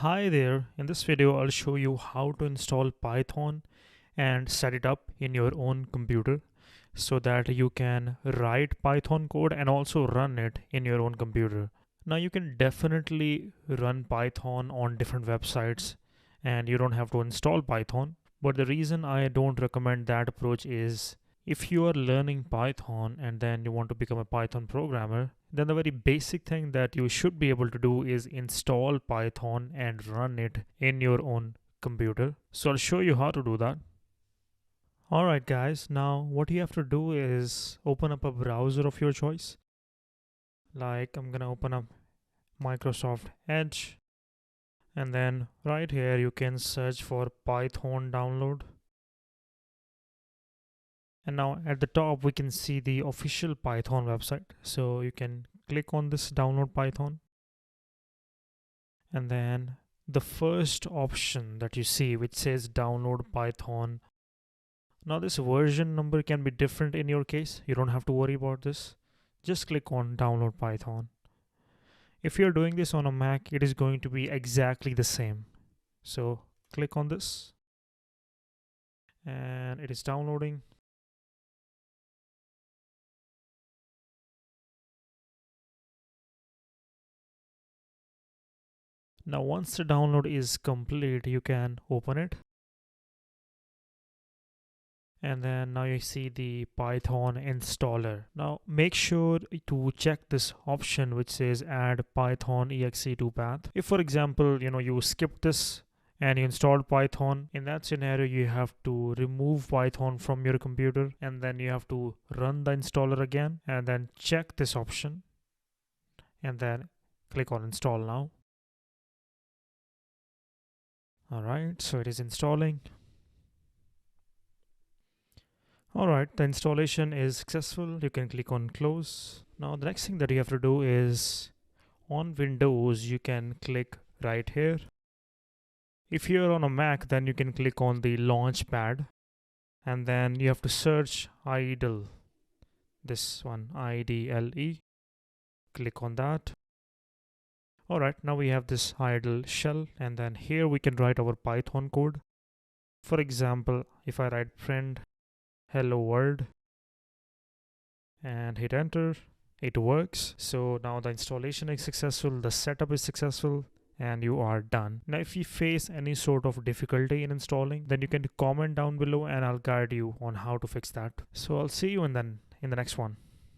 Hi there, in this video I'll show you how to install Python and set it up in your own computer so that you can write Python code and also run it in your own computer. Now you can definitely run Python on different websites and you don't have to install Python, but the reason I don't recommend that approach is if you are learning Python and then you want to become a Python programmer, then the very basic thing that you should be able to do is install Python and run it in your own computer. So I'll show you how to do that. Alright guys, now what you have to do is open up a browser of your choice. Like I'm gonna open up Microsoft Edge, and then right here you can search for Python download. And now at the top we can see the official Python website, so you can click on this download Python, and then the first option that you see which says download Python. Now this version number can be different in your case, you don't have to worry about this. Just click on download Python. If you're doing this on a Mac, it is going to be exactly the same. So click on this and it is downloading. Now once the download is complete, you can open it. And then now you see the Python installer. Now make sure to check this option which says add Python exe to path. If for example, you skip this and you installed Python, in that scenario you have to remove Python from your computer and then you have to run the installer again and then check this option and then click on install now. Alright, so it is installing. Alright, the installation is successful. You can click on close. Now the next thing that you have to do is on Windows you can click right here. If you're on a Mac, then you can click on the launch pad and then you have to search idle, this one, IDLE. Click on that. Alright, now we have this idle shell and then here we can write our Python code. For example, if I write print hello world and hit enter, it works. So now the installation is successful, the setup is successful, and you are done. Now if you face any sort of difficulty in installing, then you can comment down below and I'll guide you on how to fix that. So I'll see you in the next one.